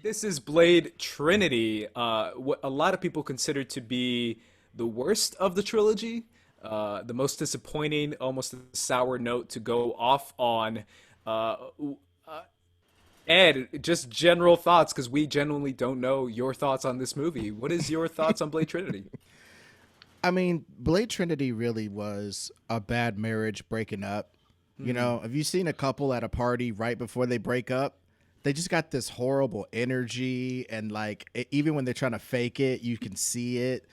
This is Blade Trinity, what a lot of people consider to be the worst of the trilogy, the most disappointing, almost a sour note to go off on. Uh, Ed, just general thoughts, because we genuinely don't know your thoughts on this movie. What is your thoughts on Blade Trinity? I mean, Blade Trinity really was a bad marriage breaking up. You Hmm. know, have you seen a couple at a party right before they break up? They just got this horrible energy, and like even when they're trying to fake it, you can see it.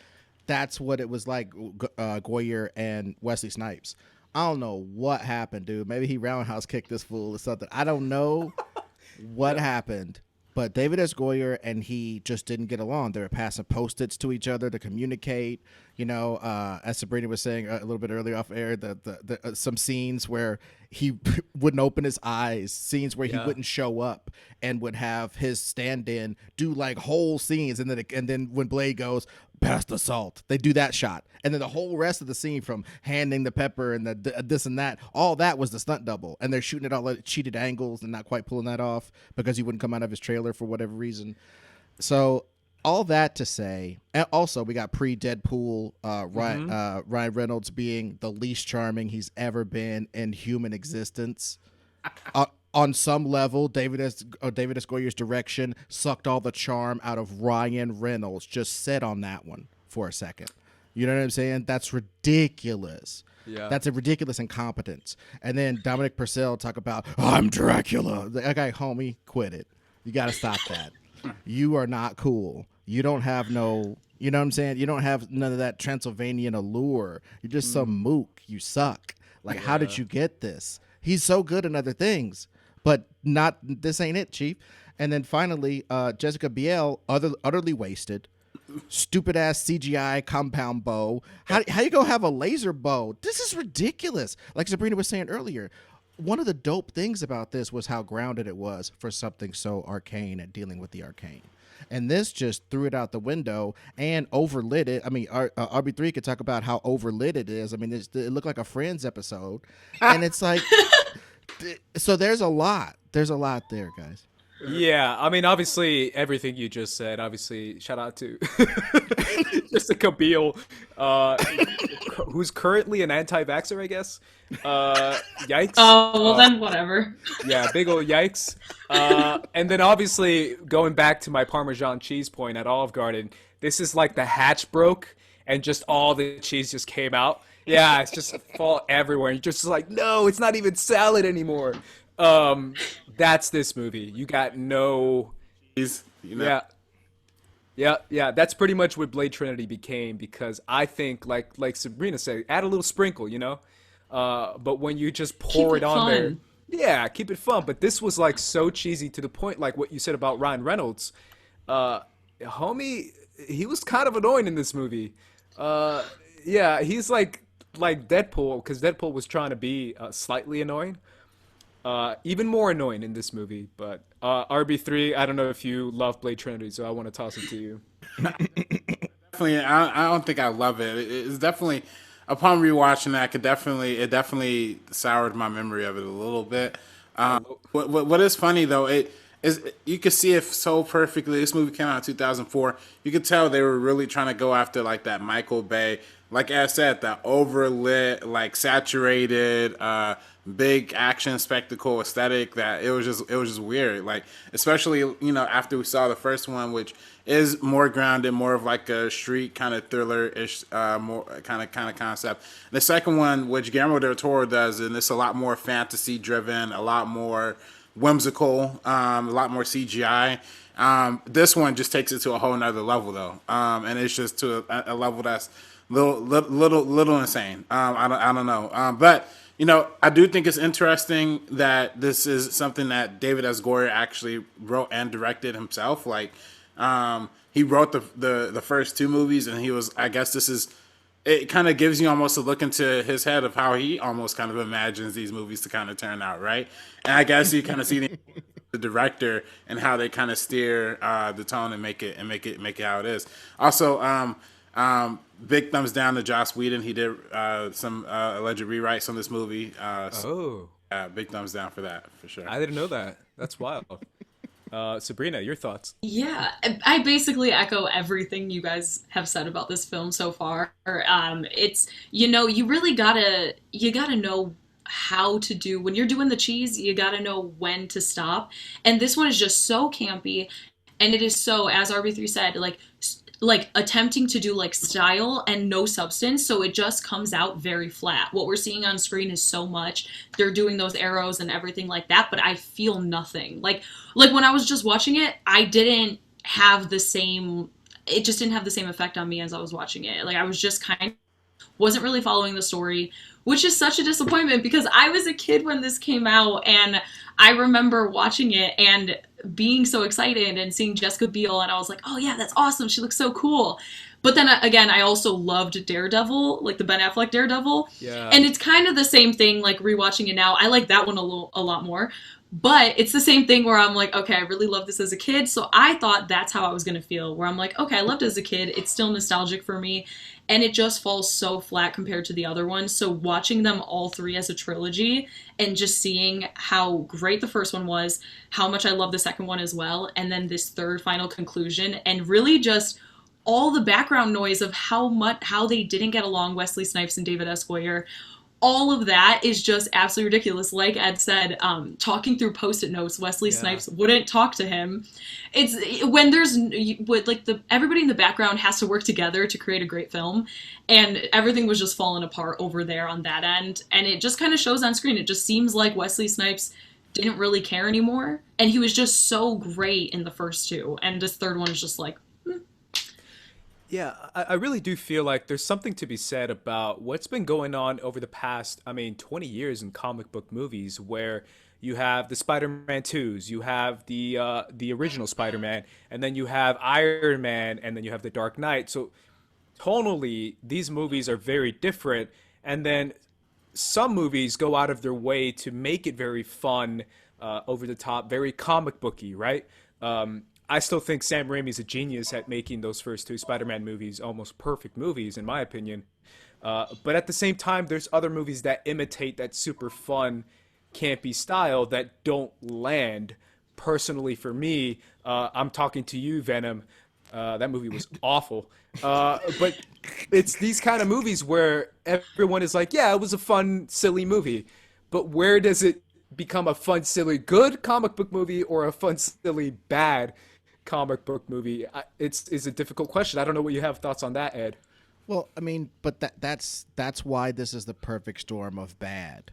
That's what it was like. Goyer and Wesley Snipes. I don't know what happened, dude. Maybe he roundhouse kicked this fool or something. I don't know what Yep. happened, but David S. Goyer and he just didn't get along. They were passing post-its to each other to communicate. You know, as Sabrina was saying a little bit earlier off air, some scenes where he wouldn't open his eyes, scenes where he Yeah. wouldn't show up, and would have his stand-in do like whole scenes, and then when Blade goes, pass the salt, they do that shot, and then the whole rest of the scene from handing the pepper and the this and that, all that was the stunt double, and they're shooting it all at cheated angles and not quite pulling that off because he wouldn't come out of his trailer for whatever reason. So all that to say, and also we got pre-Deadpool Hmm. Ryan Reynolds being the least charming he's ever been in human existence. On some level, David S. Goyer's direction sucked all the charm out of Ryan Reynolds. Just sit on that one for a second. You know what I'm saying? That's ridiculous. Yeah. That's a ridiculous incompetence. And then Dominic Purcell talk about I'm Dracula. Okay, homie, quit it. You got to stop that. You are not cool. You don't have no. You know what I'm saying? You don't have none of that Transylvanian allure. You're just some Mm. mook. You suck. Like, how did Yeah. you get this? He's so good in other things, but not this ain't it, Chief. And then finally, Jessica Biel, utterly wasted. Stupid ass CGI compound bow. How you gonna have a laser bow? This is ridiculous. Like Sabrina was saying earlier, one of the dope things about this was how grounded it was for something so arcane and dealing with the arcane. And this just threw it out the window and overlit it. I mean, RB3 could talk about how overlit it is. I mean, it looked like a Friends episode. And it's like, so there's a lot. There's a lot there, guys. Yeah, I mean, obviously, everything you just said. Obviously, shout out to Jessica Biel, uh, who's currently an anti-vaxxer, I guess. Yikes. Oh, well then whatever. Yeah, big old yikes. And then obviously, going back to my Parmesan cheese point at Olive Garden, this is like the hatch broke, and just all the cheese just came out. Yeah, it's just fall everywhere. And you're just like, no, it's not even salad anymore. Um, that's this movie. You got no. He's, you know, Yeah, yeah. That's pretty much what Blade Trinity became because I think, like Sabrina said, add a little sprinkle, you know. But when you just Keep pour it it on there, fun. yeah, keep it fun. But this was like so cheesy to the point, like what you said about Ryan Reynolds. Uh, Homie, he was kind of annoying in this movie. Uh, yeah, he's like Deadpool because Deadpool was trying to be slightly annoying. Even more annoying in this movie. But RB3, I don't know if you love Blade Trinity, so I want to toss it to you. definitely. I don't think I love it. It's definitely upon rewatching that, it definitely soured my memory of it a little bit. A lo- What is funny though, it is you could see it so perfectly. This movie came out in 2004. You could tell they were really trying to go after like that Michael Bay, like I said, that overlit, like saturated, big action spectacle aesthetic. That it was just weird. Like especially after we saw the first one, which is more grounded, more of like a street kind of thriller ish, more kind of concept. The second one, which Guillermo del Toro does, and it's a lot more fantasy driven, a lot more whimsical, a lot more CGI. This one just takes it to a whole nother level though, and it's just to a level that's little insane. I don't know, but I do think it's interesting that this is something that David S. Goyer actually wrote and directed himself. Like, he wrote the first two movies, and he was. I guess this is. It kind of gives you almost a look into his head of how he almost kind of imagines these movies to kind of turn out, right? And I guess you kind of see the director and how they kind of steer the tone and make it how it is. Also, big thumbs down to Joss Whedon. He did some alleged rewrites on this movie. Oh, Big thumbs down for that for sure. I didn't know that. That's wild. Sabrina, your thoughts? Yeah, I basically echo everything you guys have said about this film so far. It's, you really gotta know how to do when you're doing the cheese. You gotta know when to stop. And this one is just so campy, and it is so, as RB3 said, like attempting to do like style and no substance, so it just comes out very flat. What we're seeing on screen is so much. They're doing those arrows and everything like that, but I feel nothing. Like when I was just watching it, I didn't have the same, it just didn't have the same effect on me as I was watching it. Like I was just kind of wasn't really following the story, which is such a disappointment because I was a kid when this came out, and I remember watching it and being so excited and seeing Jessica Biel, and I was like, oh yeah, that's awesome. She looks so cool. But then again, I also loved Daredevil, like the Ben Affleck Daredevil. Yeah. And it's kind of the same thing, like rewatching it now. I like that one a lot more. But it's the same thing where I'm like, okay, I really love this as a kid. So I thought that's how I was going to feel, where I'm like, okay, I loved it as a kid. It's still nostalgic for me. And it just falls so flat compared to the other ones. So watching them all three as a trilogy and just seeing how great the first one was, how much I love the second one as well, and then this third final conclusion, and really just all the background noise of how they didn't get along, Wesley Snipes and David S. Goyer, all of that is just absolutely ridiculous. Like Ed said, talking through post-it notes, Wesley Snipes wouldn't talk to him. It's when there's like everybody in the background has to work together to create a great film, and everything was just falling apart over there on that end. And it just kind of shows on screen. It just seems like Wesley Snipes didn't really care anymore, and he was just so great in the first two, and this third one is just like, Yeah, I really do feel like there's something to be said about what's been going on over the past, 20 years in comic book movies, where you have the Spider-Man 2s, you have the original Spider-Man, and then you have Iron Man, and then you have the Dark Knight. So tonally, these movies are very different, and then some movies go out of their way to make it very fun, over the top, very comic booky, right? I still think Sam Raimi's a genius at making those first two Spider-Man movies almost perfect movies, in my opinion. But at the same time, there's other movies that imitate that super fun, campy style that don't land. Personally, for me, I'm talking to you, Venom. That movie was awful. But it's these kind of movies where everyone is like, yeah, it was a fun, silly movie. But where does it become a fun, silly, good comic book movie or a fun, silly, bad comic book movie? It's a difficult question. I don't know what you have thoughts on that, Ed. Well, I mean, but that's why this is the perfect storm of bad,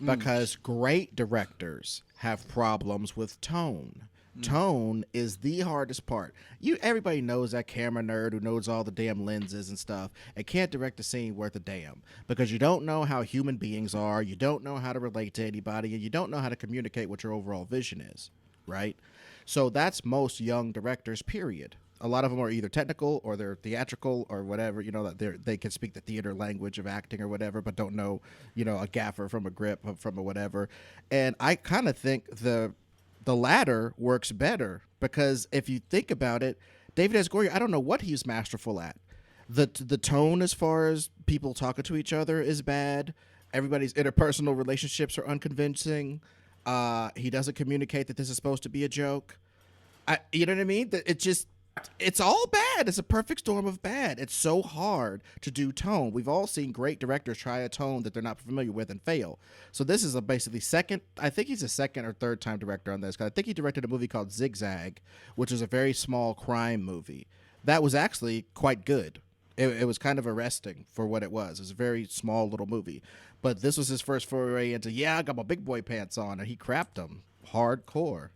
because great directors have problems with tone. Tone is the hardest part. Everybody knows that camera nerd who knows all the damn lenses and stuff and can't direct a scene worth a damn because you don't know how human beings are, you don't know how to relate to anybody, and you don't know how to communicate what your overall vision is, right? So that's most young directors, period. A lot of them are either technical or they're theatrical or whatever, that they can speak the theater language of acting or whatever, but don't know, a gaffer from a grip from a whatever. And I kind of think the latter works better because if you think about it, David S. Goyer, I don't know what he's masterful at. The tone as far as people talking to each other is bad. Everybody's interpersonal relationships are unconvincing. He doesn't communicate that this is supposed to be a joke. You know what I mean? It's all bad. It's a perfect storm of bad. It's so hard to do tone. We've all seen great directors try a tone that they're not familiar with and fail. So this is basically I think he's a second or third time director on this. Cause I think he directed a movie called Zigzag, which is a very small crime movie. That was actually quite good. It was kind of arresting for what it was. It was a very small little movie. But this was his first foray into, I got my big boy pants on, and he crapped them hardcore.